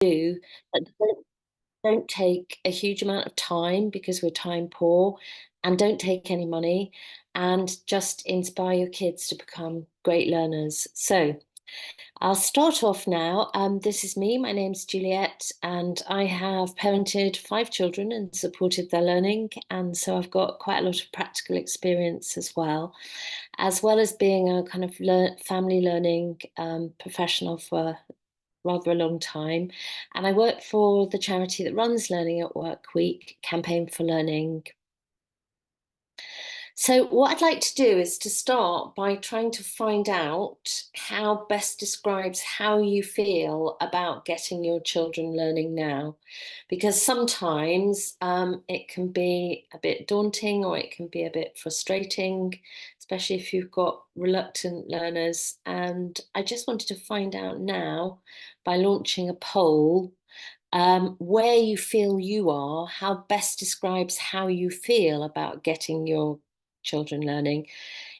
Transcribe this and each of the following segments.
do that don't take a huge amount of time because we're time poor and don't take any money and just inspire your kids to become great learners. So I'll start off now. This is me. My name's Juliette, and I have parented 5 children and supported their learning. And so I've got quite a lot of practical experience as well as being a kind of family learning professional for rather a long time. And I work for the charity that runs Learning at Work Week, Campaign for Learning. So what I'd like to do is to start by trying to find out how best describes how you feel about getting your children learning now. Because sometimes it can be a bit daunting or it can be a bit frustrating, especially if you've got reluctant learners. And I just wanted to find out now by launching a poll where you feel you are, how best describes how you feel about getting your children learning.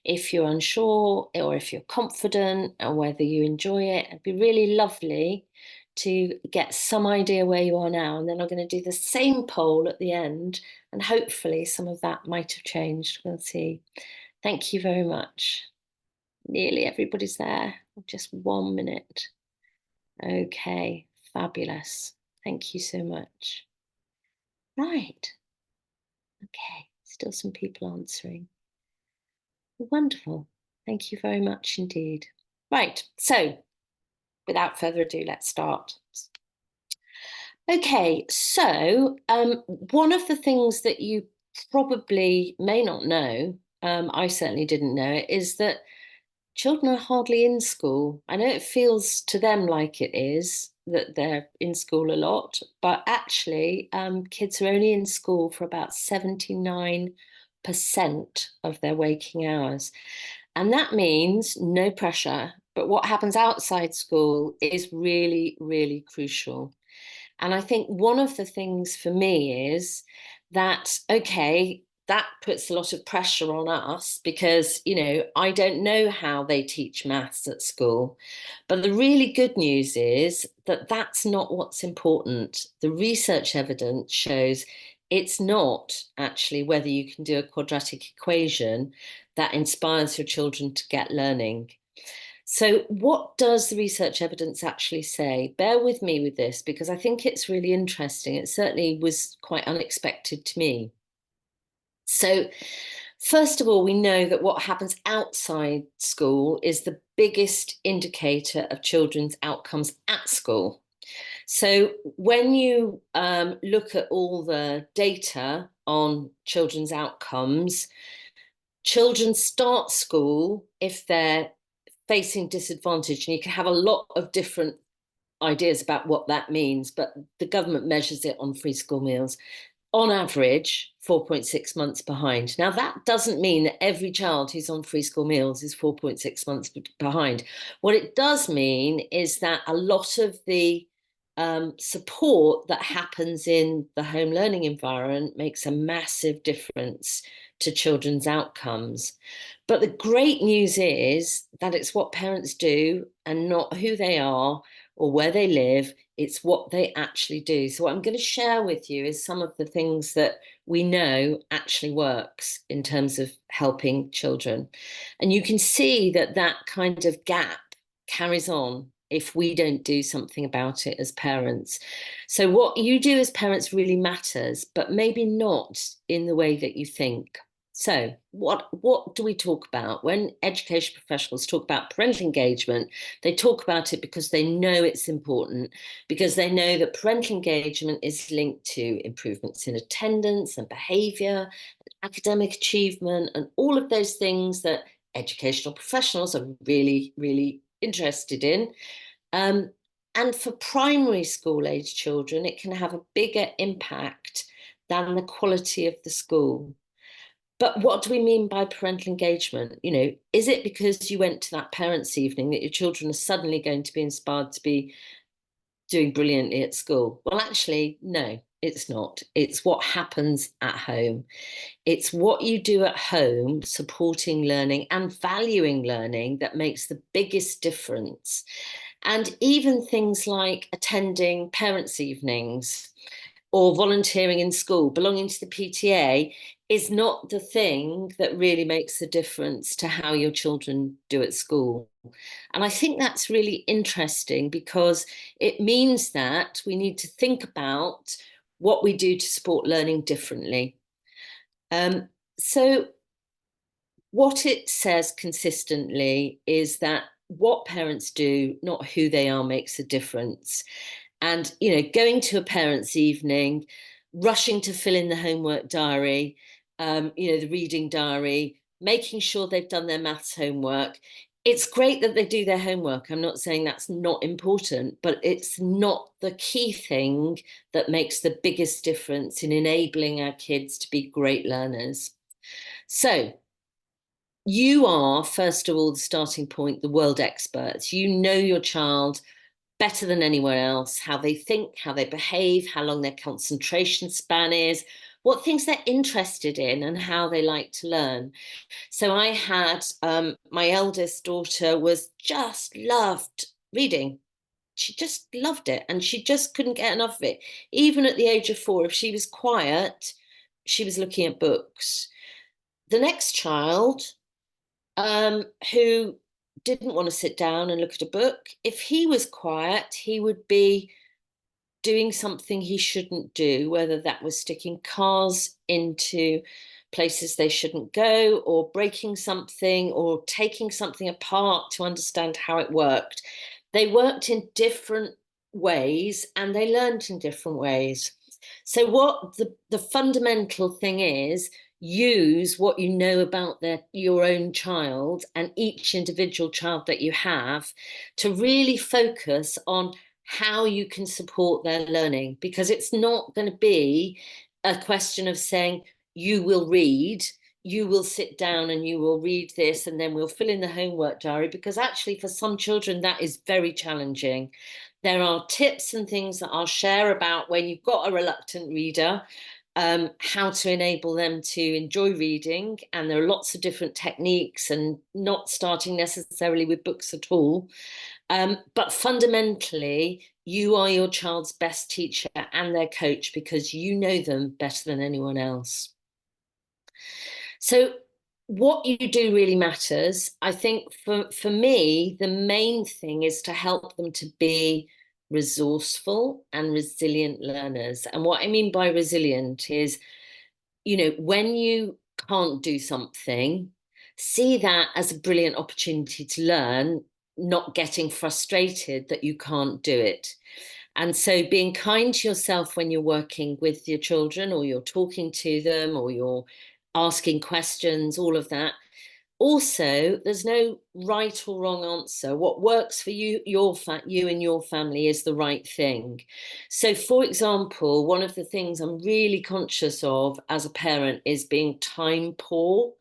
If you're unsure or if you're confident or whether you enjoy it, it'd be really lovely to get some idea where you are now. And then I'm going to do the same poll at the end, and hopefully some of that might have changed. We'll see. Thank you very much. Nearly everybody's there. Just 1 minute. Okay, fabulous. Thank you so much. Right. Okay, still some people answering. Wonderful. Thank you very much indeed. Right, so without further ado, let's start. Okay, so one of the things that you probably may not know, I certainly didn't know it, is that children are hardly in school. I know it feels to them like it is, that they're in school a lot, but actually kids are only in school for about 79% of their waking hours. And that means no pressure, but what happens outside school is really, really crucial. And I think one of the things for me is that, okay, that puts a lot of pressure on us because, I don't know how they teach maths at school. But the really good news is that that's not what's important. The research evidence shows it's not actually whether you can do a quadratic equation that inspires your children to get learning. So what does the research evidence actually say? Bear with me with this because I think it's really interesting. It certainly was quite unexpected to me. So first of all, we know that what happens outside school is the biggest indicator of children's outcomes at school. So when you look at all the data on children's outcomes, children start school if they're facing disadvantage, and you can have a lot of different ideas about what that means, but the government measures it on free school meals. On average, 4.6 months behind. Now, that doesn't mean that every child who's on free school meals is 4.6 months behind. What it does mean is that a lot of the support that happens in the home learning environment makes a massive difference to children's outcomes. But the great news is that it's what parents do and not who they are or where they live. It's what they actually do. So what I'm going to share with you is some of the things that we know actually works in terms of helping children. And you can see that that kind of gap carries on if we don't do something about it as parents. So what you do as parents really matters, but maybe not in the way that you think. So what do we talk about? When education professionals talk about parental engagement, they talk about it because they know it's important, because they know that parental engagement is linked to improvements in attendance and behaviour, academic achievement, and all of those things that educational professionals are really, really interested in. And for primary school age children, it can have a bigger impact than the quality of the school. But what do we mean by parental engagement? Is it because you went to that parents' evening that your children are suddenly going to be inspired to be doing brilliantly at school? Well, actually, no, it's not. It's what happens at home. It's what you do at home, supporting learning and valuing learning, that makes the biggest difference. And even things like attending parents' evenings or volunteering in school, belonging to the PTA is not the thing that really makes a difference to how your children do at school. And I think that's really interesting because it means that we need to think about what we do to support learning differently. So what it says consistently is that what parents do, not who they are, makes a difference. And, going to a parents' evening, rushing to fill in the homework diary, the reading diary, making sure they've done their maths homework. It's great that they do their homework. I'm not saying that's not important, but it's not the key thing that makes the biggest difference in enabling our kids to be great learners. So, you are, first of all, the starting point, the world experts. You know your child better than anyone else, how they think, how they behave, how long their concentration span is, what things they're interested in, and how they like to learn. So I had my eldest daughter was just loved reading. She just loved it and she just couldn't get enough of it. Even at the age of 4, if she was quiet, she was looking at books. The next child who didn't want to sit down and look at a book. If he was quiet, he would be doing something he shouldn't do, whether that was sticking cars into places they shouldn't go, or breaking something, or taking something apart to understand how it worked. They worked in different ways and they learned in different ways. So, what the fundamental thing is, use what you know about your own child and each individual child that you have to really focus on how you can support their learning, because it's not going to be a question of saying, you will read, you will sit down and you will read this, and then we'll fill in the homework diary, because actually, for some children, that is very challenging. There are tips and things that I'll share about when you've got a reluctant reader, how to enable them to enjoy reading. And there are lots of different techniques, and not starting necessarily with books at all. But fundamentally, you are your child's best teacher and their coach because you know them better than anyone else. So what you do really matters. I think for me, the main thing is to help them to be resourceful and resilient learners. And what I mean by resilient is, when you can't do something, see that as a brilliant opportunity to learn, not getting frustrated that you can't do it. And so being kind to yourself when you're working with your children, or you're talking to them, or you're asking questions, all of that. Also, there's no right or wrong answer. What works for you, you and your family is the right thing. So, for example, one of the things I'm really conscious of as a parent is being time poor.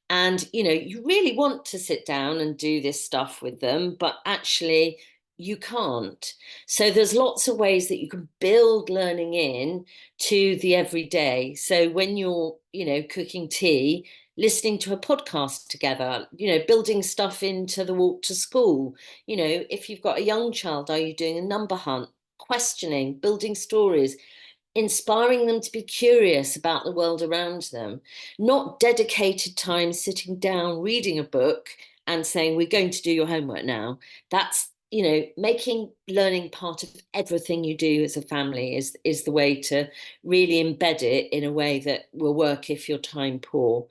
And, you really want to sit down and do this stuff with them, but actually you can't. So there's lots of ways that you can build learning in to the everyday. So when you're, cooking tea, listening to a podcast together, building stuff into the walk to school. If you've got a young child, are you doing a number hunt? Questioning, building stories, inspiring them to be curious about the world around them, not dedicated time sitting down reading a book and saying, we're going to do your homework now. That's, making learning part of everything you do as a family is the way to really embed it in a way that will work if you're time poor.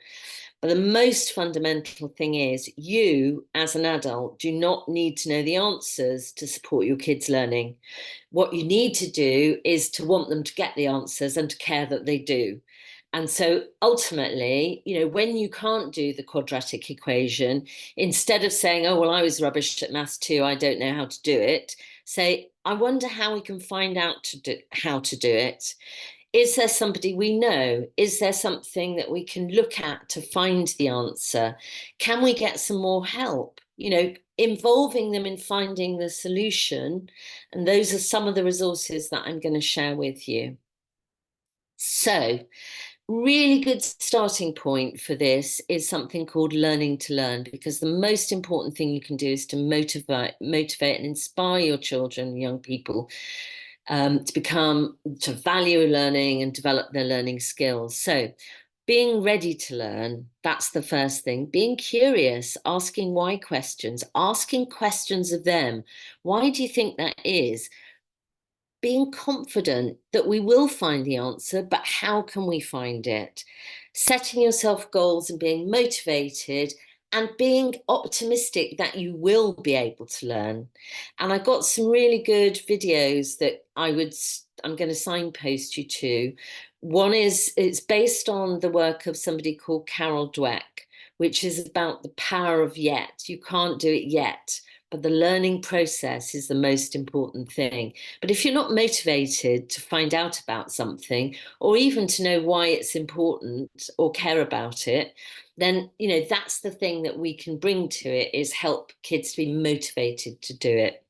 But the most fundamental thing is, you as an adult do not need to know the answers to support your kids' learning. What you need to do is to want them to get the answers and to care that they do. And so ultimately, when you can't do the quadratic equation, instead of saying, oh, well, I was rubbish at maths too, I don't know how to do it, say, I wonder how we can find out how to do it. Is there somebody we know? Is there something that we can look at to find the answer? Can we get some more help? Involving them in finding the solution. And those are some of the resources that I'm going to share with you. So, Really good starting point for this is something called learning to learn, because the most important thing you can do is to motivate and inspire your children, young people, to value learning and develop their learning skills. So being ready to learn, that's the first thing. Being curious, asking why questions, asking questions of them. Why do you think that is? Being confident that we will find the answer, but how can we find it? Setting yourself goals and being motivated and being optimistic that you will be able to learn. And I got some really good videos that I'm going to signpost you to. One is, it's based on the work of somebody called Carol Dweck, which is about the power of yet. You can't do it yet, but the learning process is the most important thing. But if you're not motivated to find out about something, or even to know why it's important or care about it, then, that's the thing that we can bring to it, is help kids to be motivated to do it.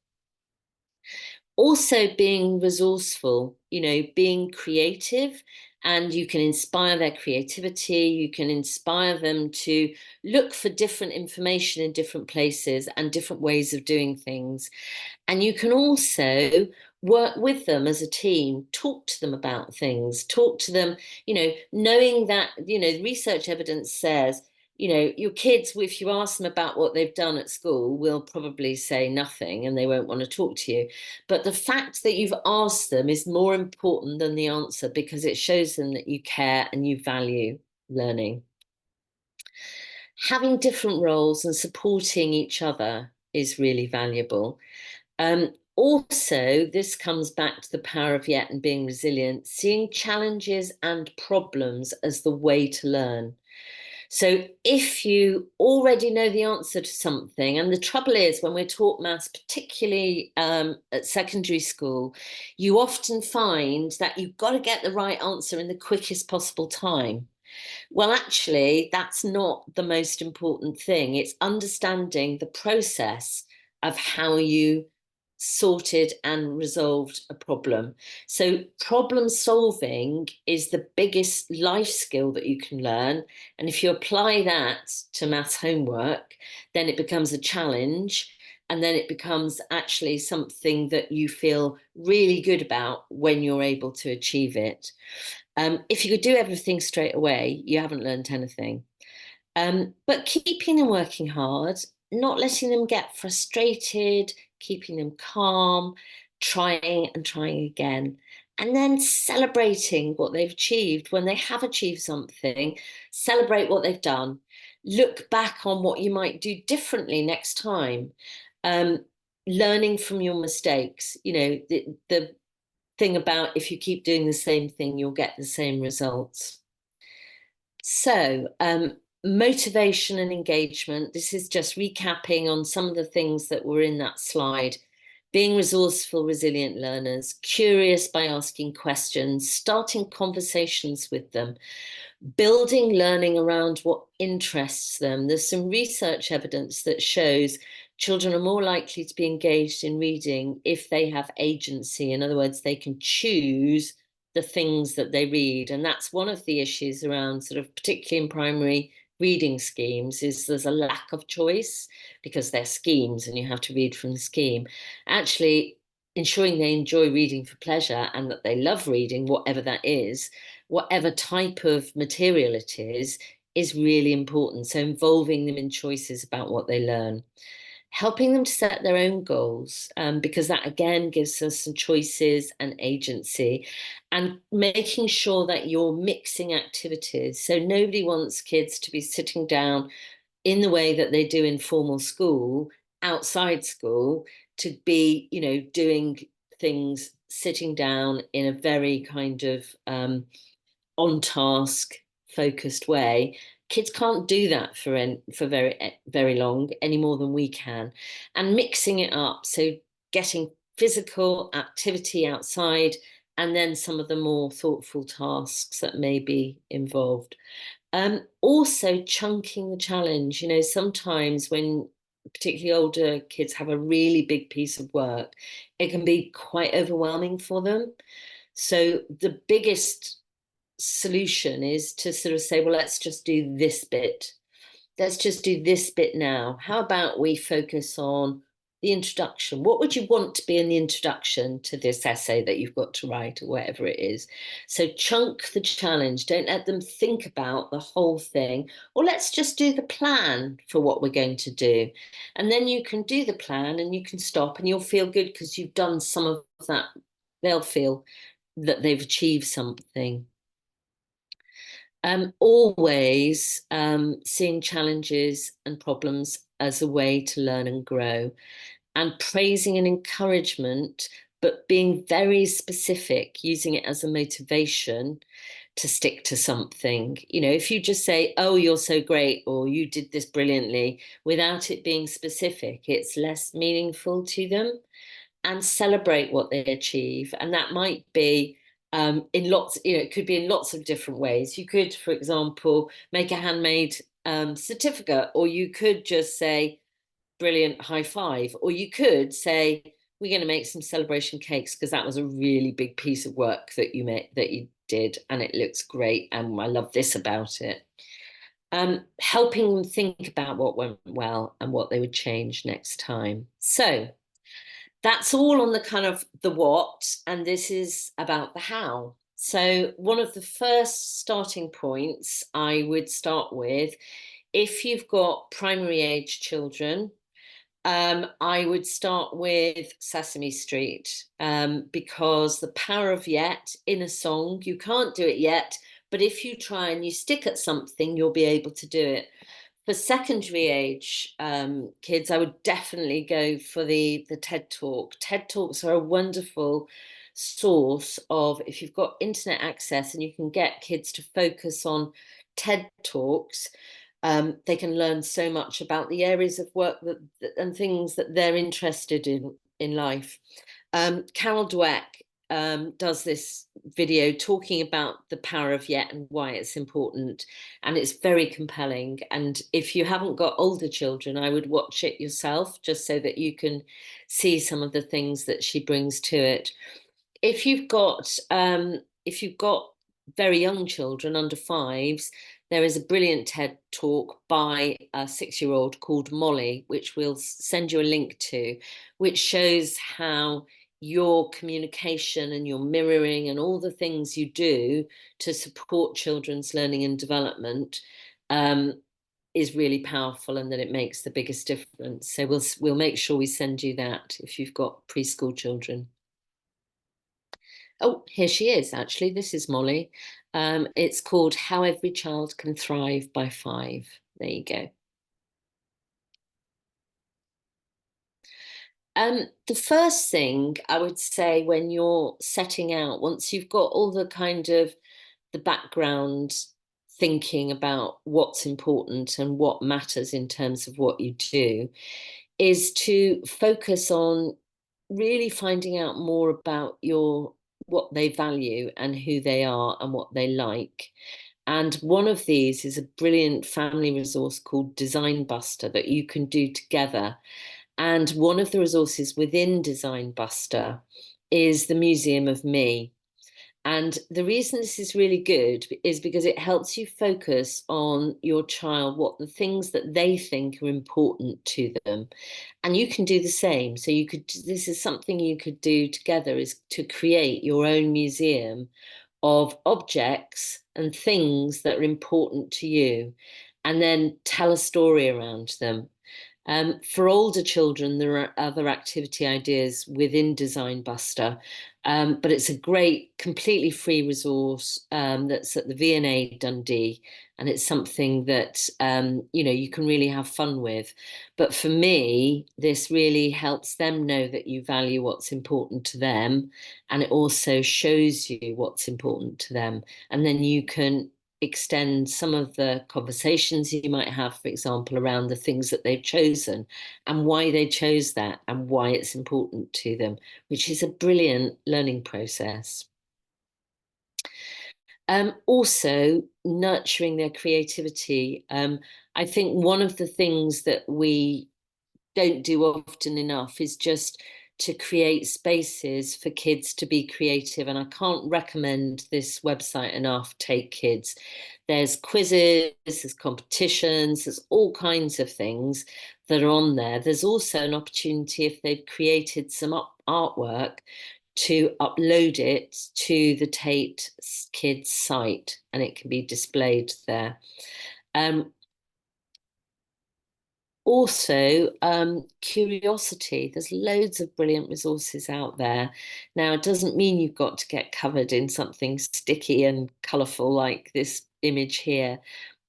Also being resourceful, being creative, and you can inspire their creativity. You can inspire them to look for different information in different places and different ways of doing things. And you can also work with them as a team, talk to them about things, talk to them, knowing that, research evidence says, your kids, if you ask them about what they've done at school, will probably say nothing and they won't want to talk to you. But the fact that you've asked them is more important than the answer, because it shows them that you care and you value learning. Having different roles and supporting each other is really valuable. Also, this comes back to the power of yet and being resilient, seeing challenges and problems as the way to learn. So if you already know the answer to something, and the trouble is when we're taught maths, particularly at secondary school, you often find that you've got to get the right answer in the quickest possible time. Well, actually, that's not the most important thing. It's understanding the process of how you sorted and resolved a problem. So problem solving is the biggest life skill that you can learn. And if you apply that to maths homework, then it becomes a challenge. And then it becomes actually something that you feel really good about when you're able to achieve it. If you could do everything straight away, you haven't learned anything. But keeping them working hard, not letting them get frustrated, keeping them calm, trying and trying again, and then celebrating what they've achieved. When they have achieved something, celebrate what they've done. Look back on what you might do differently next time. Um, Learning from your mistakes. The thing about, if you keep doing the same thing, you'll get the same results. So, motivation and engagement. This is just recapping on some of the things that were in that slide. Being resourceful, resilient learners, curious by asking questions, starting conversations with them, building learning around what interests them. There's some research evidence that shows children are more likely to be engaged in reading if they have agency. In other words, they can choose the things that they read. And that's one of the issues around, sort of, particularly in primary reading schemes, is there's a lack of choice because they're schemes and you have to read from the scheme. Actually, ensuring they enjoy reading for pleasure and that they love reading, whatever that is, whatever type of material it is really important. So involving them in choices about what they learn. Helping them to set their own goals, because that again gives us some choices and agency, and making sure that you're mixing activities. So nobody wants kids to be sitting down in the way that they do in formal school, outside school, to be, doing things sitting down in a very kind of on task focused way. Kids can't do that for very long, any more than we can. And mixing it up, so getting physical activity outside, and then some of the more thoughtful tasks that may be involved. Also chunking the challenge. Sometimes when particularly older kids have a really big piece of work, it can be quite overwhelming for them. So the biggest solution is to sort of say, well, let's just do this bit. Let's just do this bit now. How about we focus on the introduction? What would you want to be in the introduction to this essay that you've got to write, or whatever it is? So chunk the challenge. Don't let them think about the whole thing. Or let's just do the plan for what we're going to do. And then you can do the plan and you can stop and you'll feel good because you've done some of that. They'll feel that they've achieved something. Always seeing challenges and problems as a way to learn and grow, and praising and encouragement, but being very specific, using it as a motivation to stick to something. You know, if you just say, oh, you're so great, or you did this brilliantly, without it being specific, it's less meaningful to them. And celebrate what they achieve. And that might be in lots, you know, it could be in lots of different ways. You could, for example, make a handmade certificate, or you could just say, brilliant, high five, or you could say, we're going to make some celebration cakes because that was a really big piece of work that you made, that you did, and it looks great, and I love this about it. Helping them think about what went well and what they would change next time. So that's all on the kind of the what, and this is about the how. So one of the first starting points I would start with, if you've got primary age children, I would start with Sesame Street, because the power of yet in a song, you can't do it yet, but if you try and you stick at something, you'll be able to do it. For secondary age kids, I would definitely go for the TED Talk. TED Talks are a wonderful source of, if you've got internet access and you can get kids to focus on TED Talks, they can learn so much about the areas of work and things that they're interested in life. Carol Dweck does this video talking about the power of yet and why it's important, and it's very compelling. And if you haven't got older children, I would watch it yourself, just so that you can see some of the things that she brings to it. If you've got very young children under fives, there is a brilliant TED talk by a 6-year-old called Molly, which we'll send you a link to, which shows how your communication and your mirroring and all the things you do to support children's learning and development is really powerful, and that it makes the biggest difference. So we'll make sure we send you that if you've got preschool children. Oh, here she is, actually. This is Molly. It's called How Every Child Can Thrive by 5. There you go. The first thing I would say when you're setting out, once you've got all the kind of the background thinking about what's important and what matters in terms of what you do, is to focus on really finding out more about what they value and who they are and what they like. And one of these is a brilliant family resource called Design Buster that you can do together. And one of the resources within Design Buster is the Museum of Me. And the reason this is really good is because it helps you focus on your child, what the things that they think are important to them. And you can do the same. So this is something you could do together, is to create your own museum of objects and things that are important to you, and then tell a story around them. For older children, there are other activity ideas within Design Buster, but it's a great, completely free resource that's at the V&A Dundee, and it's something that you can really have fun with. But for me, this really helps them know that you value what's important to them, and it also shows you what's important to them, and then you can extend some of the conversations you might have, for example, around the things that they've chosen and why they chose that and why it's important to them, which is a brilliant learning process. Also, nurturing their creativity. I think one of the things that we don't do often enough is just to create spaces for kids to be creative. And I can't recommend this website enough, Take Kids. There's quizzes, there's competitions, there's all kinds of things that are on there. There's also an opportunity, if they've created some artwork, to upload it to the Tate Kids site, and it can be displayed there. Also, curiosity. There's loads of brilliant resources out there. Now, it doesn't mean you've got to get covered in something sticky and colourful like this image here.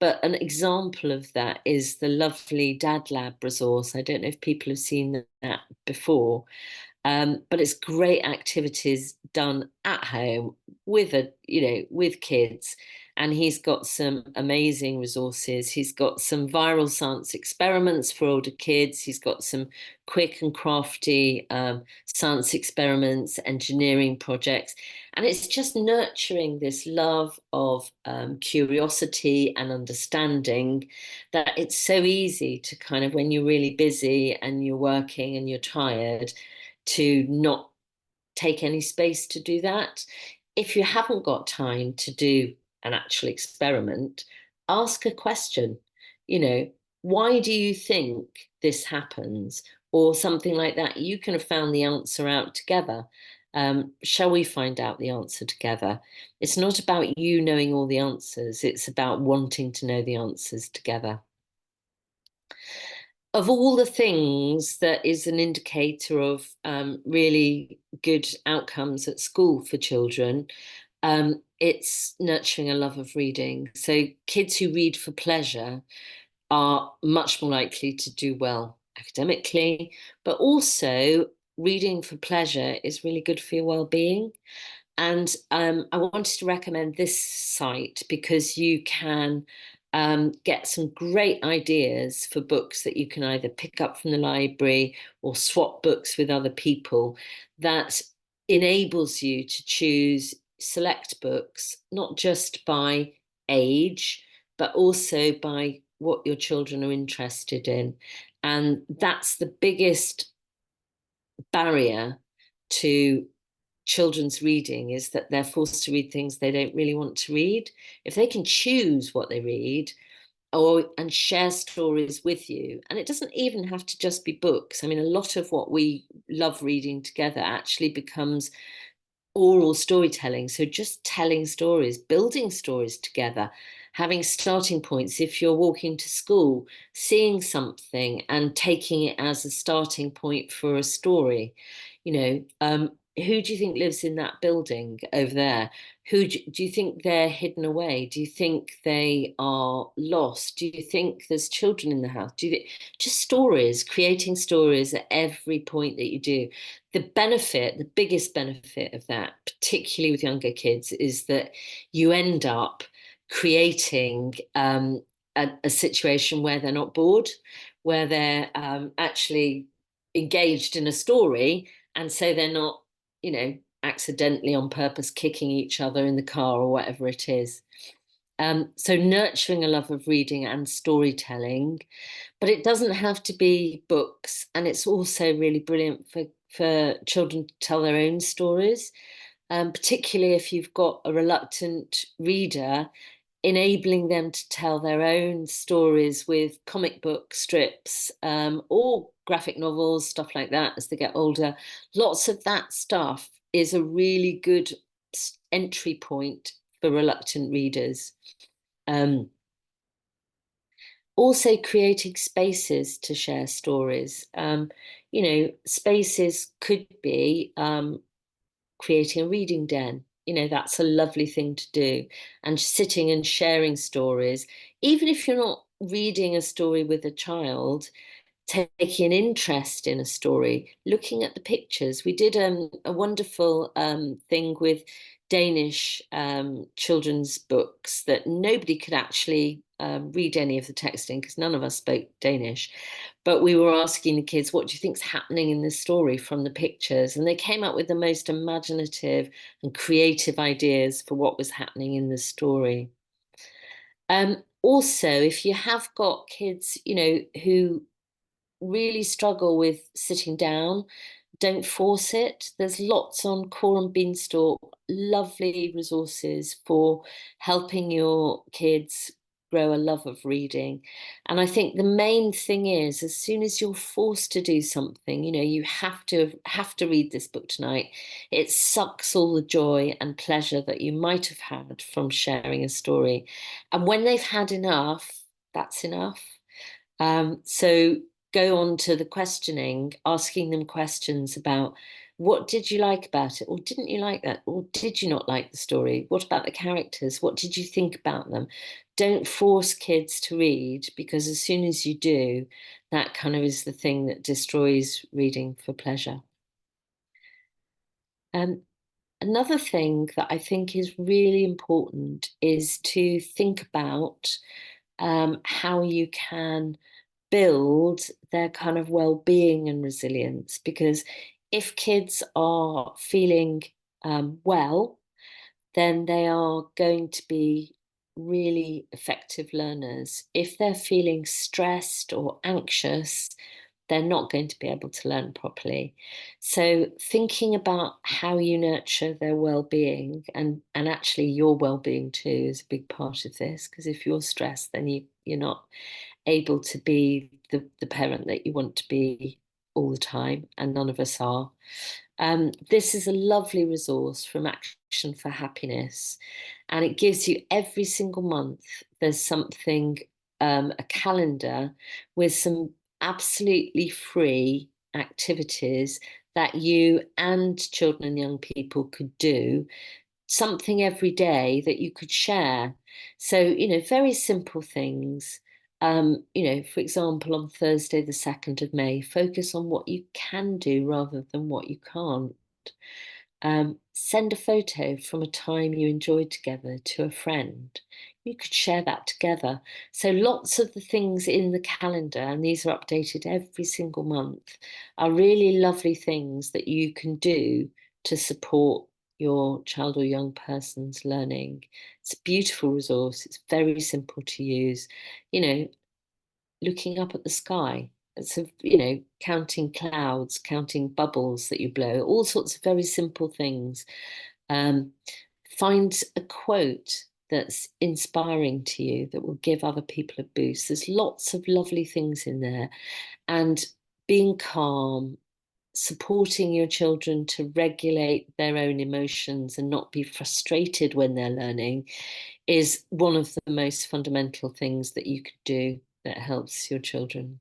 But an example of that is the lovely Dad Lab resource. I don't know if people have seen that before. But it's great activities done at home with with kids. And he's got some amazing resources. He's got some viral science experiments for older kids. He's got some quick and crafty science experiments, engineering projects. And it's just nurturing this love of curiosity and understanding, that it's so easy to kind of, when you're really busy and you're working and you're tired, to not take any space to do that. If you haven't got time to do an actual experiment, ask a question. Why do you think this happens? Or something like that. You can have found the answer out together. Shall we find out the answer together? It's not about you knowing all the answers, it's about wanting to know the answers together. Of all the things that is an indicator of really good outcomes at school for children, it's nurturing a love of reading. So kids who read for pleasure are much more likely to do well academically, but also reading for pleasure is really good for your well-being. And I wanted to recommend this site because you can get some great ideas for books that you can either pick up from the library or swap books with other people, that enables you to choose select books, not just by age, but also by what your children are interested in. And that's the biggest barrier to children's reading, is that they're forced to read things they don't really want to read. If they can choose what they read, and share stories with you, and it doesn't even have to just be books. I mean, a lot of what we love reading together actually becomes oral storytelling. So just telling stories, building stories together, having starting points. If you're walking to school, seeing something and taking it as a starting point for a story. Who do you think lives in that building over there? Who do you think they're hidden away? Do you think they are lost? Do you think there's children in the house? Just stories, creating stories at every point that you do. The biggest benefit of that, particularly with younger kids, is that you end up creating a situation where they're not bored, where they're actually engaged in a story, and so they're not, accidentally on purpose kicking each other in the car or whatever it is. So nurturing a love of reading and storytelling, but it doesn't have to be books. And it's also really brilliant for children to tell their own stories, particularly if you've got a reluctant reader, enabling them to tell their own stories with comic book strips, or graphic novels, stuff like that as they get older. Lots of that stuff is a really good entry point for reluctant readers. Also creating spaces to share stories. Spaces could be creating a reading den. That's a lovely thing to do. And sitting and sharing stories, even if you're not reading a story with a child, taking an interest in a story, looking at the pictures. We did a wonderful thing with Danish children's books that nobody could actually read any of the text in because none of us spoke Danish. But we were asking the kids, what do you think's happening in this story from the pictures? And they came up with the most imaginative and creative ideas for what was happening in the story. Also, if you have got kids, who really struggle with sitting down, don't force it. There's lots on Core and Beanstalk, lovely resources for helping your kids grow a love of reading. And I think the main thing is, as soon as you're forced to do something, you know, you have to read this book tonight, it sucks all the joy and pleasure that you might have had from sharing a story. And when they've had enough, that's enough. So go on to the questioning, asking them questions about what did you like about it, or didn't you like that, or did you not like the story? What about the characters? What did you think about them? Don't force kids to read, because as soon as you do, that kind of is the thing that destroys reading for pleasure. Um, Another thing that I think is really important is to think about how you can build their kind of well-being and resilience. Because if kids are feeling well, then they are going to be really effective learners. If they're feeling stressed or anxious, they're not going to be able to learn properly. So thinking about how you nurture their well-being, and actually your well-being too, is a big part of this, because if you're stressed, then you're not able to be the parent that you want to be all the time, and none of us are. This is a lovely resource from Action for Happiness, and it gives you every single month, there's something, a calendar with some absolutely free activities that you and children and young people could do, something every day that you could share. So, you know, very simple things. You know, for example, on Thursday, the 2nd of May, focus on what you can do rather than what you can't. Send a photo from a time you enjoyed together to a friend. You could share that together. So lots of the things in the calendar, and these are updated every single month, are really lovely things that you can do to support your child or young person's learning. It's a beautiful resource. It's very simple to use. You know, looking up at the sky. So, you know, counting clouds, counting bubbles that you blow, all sorts of very simple things. Um, find a quote that's inspiring to you that will give other people a boost. There's lots of lovely things in there. And being calm, supporting your children to regulate their own emotions and not be frustrated when they're learning is one of the most fundamental things that you could do that helps your children.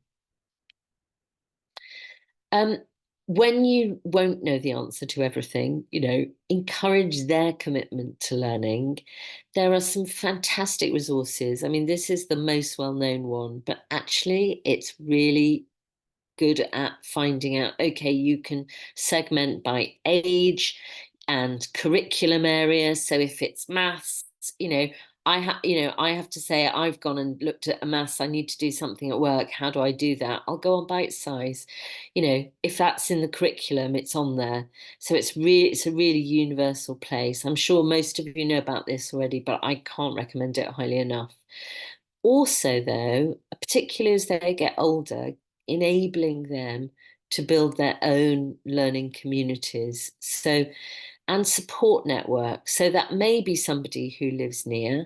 Um, when you won't know the answer to everything, you know, encourage their commitment to learning. There are some fantastic resources. I mean, this is the most well-known one, but actually it's really good at finding out, okay, you can segment by age and curriculum area. So if it's maths, you know, I have to say, I've gone and looked at a maths, I need to do something at work. How do I do that? I'll go on Bite Size. You know, if that's in the curriculum, it's on there. So it's a really universal place. I'm sure most of you know about this already, but I can't recommend it highly enough. Also, though, particularly as they get older, enabling them to build their own learning communities. So, and support networks. So that may be somebody who lives near,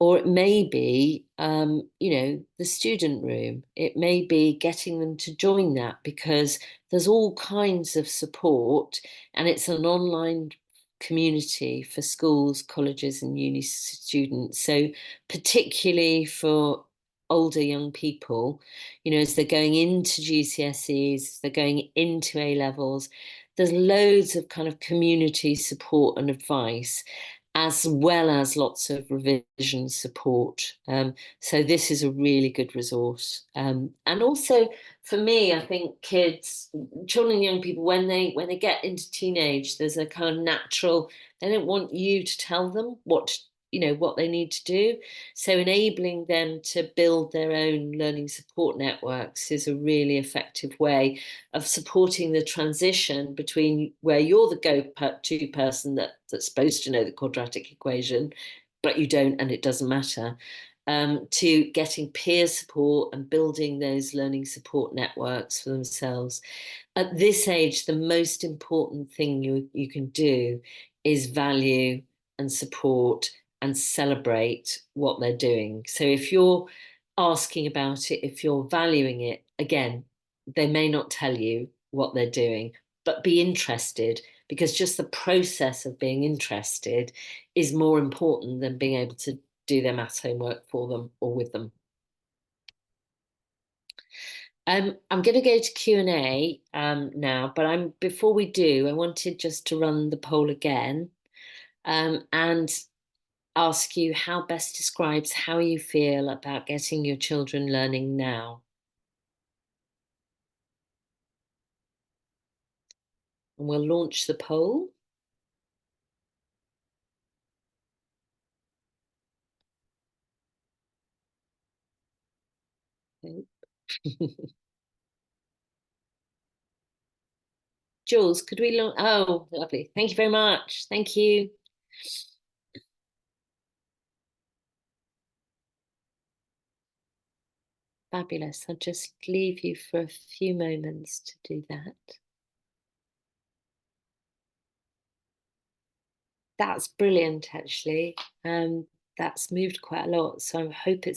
or it may be, you know, the student room. It may be getting them to join that, because there's all kinds of support, and it's an online community for schools, colleges, and uni students. So particularly for older young people, you know, as they're going into GCSEs, they're going into A levels, there's loads of kind of community support and advice, as well as lots of revision support. So this is a really good resource. And also for me, I think children and young people, when they get into teenage, there's a kind of natural, they don't want you to tell them what they need to do. So enabling them to build their own learning support networks is a really effective way of supporting the transition between where you're the go-to person that's supposed to know the quadratic equation, but you don't, and it doesn't matter. to getting peer support and building those learning support networks for themselves. At this age, the most important thing you can do is value and support and celebrate what they're doing. So if you're asking about it, if you're valuing it, again, they may not tell you what they're doing, but be interested, because just the process of being interested is more important than being able to do their maths homework for them or with them. I'm going to go to Q&A now, but before we do, I wanted just to run the poll again and ask you how best describes how you feel about getting your children learning now. And we'll launch the poll. Jules, could we launch? Oh, lovely. Thank you very much. Thank you. Fabulous. I'll just leave you for a few moments to do that. That's brilliant, actually. That's moved quite a lot, so I hope it's